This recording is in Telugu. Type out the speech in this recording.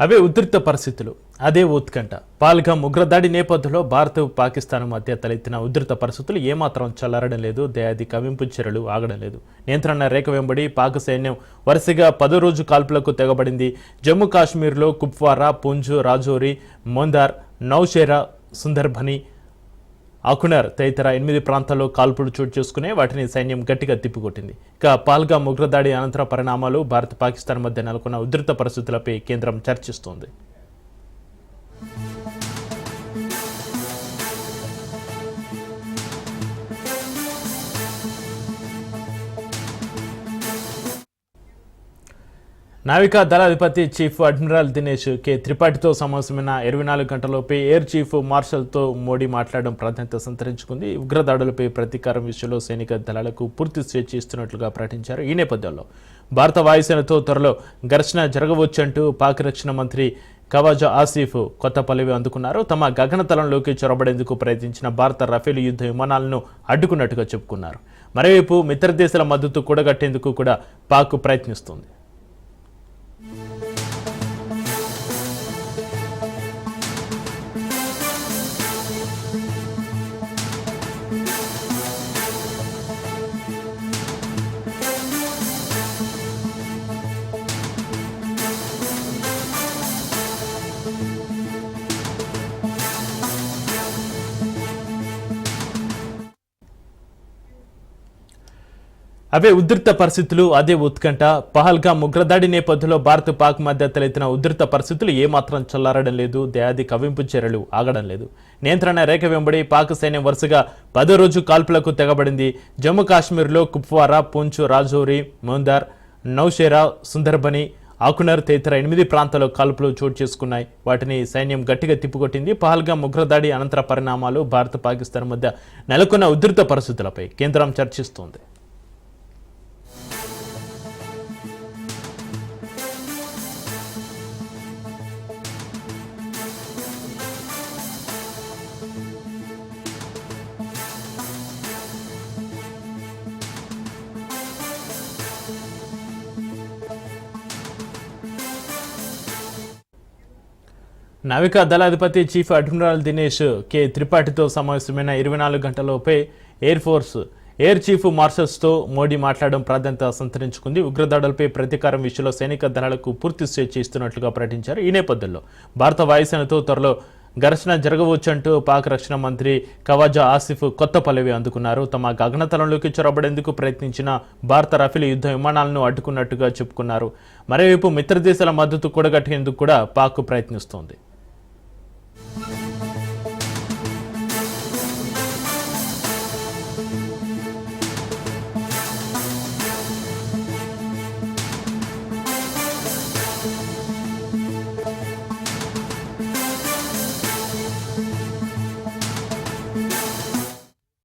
అవే ఉద్రిక్త పరిస్థితులు, అదే ఉత్కంఠ. పహల్గాం ఉగ్రదాడి నేపథ్యంలో భారత్ పాకిస్తాన్ మధ్య తలెత్తిన ఉద్రిక్త పరిస్థితులు ఏమాత్రం చల్లారడం లేదు. దయాది కవింపు చర్యలు ఆగడం లేదు. నియంత్రణ రేఖ వెంబడి పాక్ సైన్యం వరుసగా 10 రోజు కాల్పులకు తెగబడింది. జమ్మూ కాశ్మీర్లో కుప్వారా, పూంచ్, రాజౌరి, మోందార్, నౌషేరా, సుందర్బని, అకునర్ తదితర 8 ప్రాంతాల్లో కాల్పులు చోటు చేసుకునే వాటిని సైన్యం గట్టిగా తిప్పికొట్టింది. ఇక పహల్గాం ఉగ్రదాడి అనంతర పరిణామాలు, భారత్ పాకిస్తాన్ మధ్య నెలకొన్న ఉద్రిక్త పరిస్థితులపై కేంద్రం చర్చిస్తోంది. నావికా దళాధిపతి చీఫ్ అడ్మిరల్ దినేష్ కె త్రిపాఠితో సమావేశమైన 24 గంటలలోపే ఎయిర్ చీఫ్ మార్షల్తో మోడీ మాట్లాడడం ప్రాధాన్యత సంతరించుకుంది. ఉగ్రదాడులపై ప్రతీకారం విషయంలో సైనిక దళాలకు పూర్తి స్వేచ్ఛ ఇస్తున్నట్లుగా ప్రకటించారు. ఈ నేపథ్యంలో భారత వాయుసేనతో త్వరలో ఘర్షణ జరగవచ్చంటూ పాక్ రక్షణ మంత్రి ఖవాజా ఆసిఫ్ కొత్త పల్లవి అందుకున్నారు. తమ గగనతలంలోకి చొరబడేందుకు ప్రయత్నించిన భారత రఫేల్ యుద్ధ విమానాలను అడ్డుకున్నట్టుగా చెప్పుకున్నారు. మరోవైపు మిత్ర దేశాల మద్దతు కూడగట్టేందుకు కూడా పాక్ ప్రయత్నిస్తుంది. అవే ఉద్రిక్త పరిస్థితులు, అదే ఉత్కంఠ. పహల్గాం ఉగ్రదాడి నేపథ్యంలో భారత్ పాక్ మధ్య తలెత్తిన ఉద్రిక్త పరిస్థితులు ఏమాత్రం చల్లారడం లేదు. దయాది కవింపు చర్యలు ఆగడం లేదు. నియంత్రణ రేఖ వెంబడి పాక్ సైన్యం వరుసగా 10 రోజు కాల్పులకు తెగబడింది. జమ్మూ కాశ్మీర్లో కుప్వారా, పూంచ్, రాజౌరి, మోందార్, నౌషేరా, సుందర్బని, అకునర్ తదితర 8 ప్రాంతాల్లో కాల్పులు చోటు చేసుకున్నాయి. వాటిని సైన్యం గట్టిగా తిప్పికొట్టింది. పహల్గాం ఉగ్రదాడి అనంతర పరిణామాలు, భారత్ పాకిస్తాన్ మధ్య నెలకొన్న ఉద్రిక్త పరిస్థితులపై కేంద్రం చర్చిస్తోంది. నావికా దళాధిపతి చీఫ్ అడ్మిరల్ దినేష్ కె త్రిపాఠితో సమావేశమైన 24 గంటలలోపే ఎయిర్ చీఫ్ మార్షల్స్తో మోడీ మాట్లాడడం ప్రాధాన్యత సంతరించుకుంది. ఉగ్రదాడులపై ప్రతీకారం విషయంలో సైనిక దళాలకు పూర్తి స్వేచ్ఛ ఇస్తున్నట్లుగా ప్రకటించారు. ఈ నేపథ్యంలో భారత వాయుసేనతో త్వరలో ఘర్షణ జరగవచ్చంటూ పాక్ రక్షణ మంత్రి ఖవాజా ఆసిఫ్ కొత్త పల్లవి అందుకున్నారు. తమ గగనతలంలోకి చొరబడేందుకు ప్రయత్నించిన భారత రఫేల్ యుద్ధ విమానాలను అడ్డుకున్నట్టుగా చెప్పుకున్నారు. మరోవైపు మిత్ర దేశాల మద్దతు కూడగట్టేందుకు కూడా పాక్ ప్రయత్నిస్తోంది.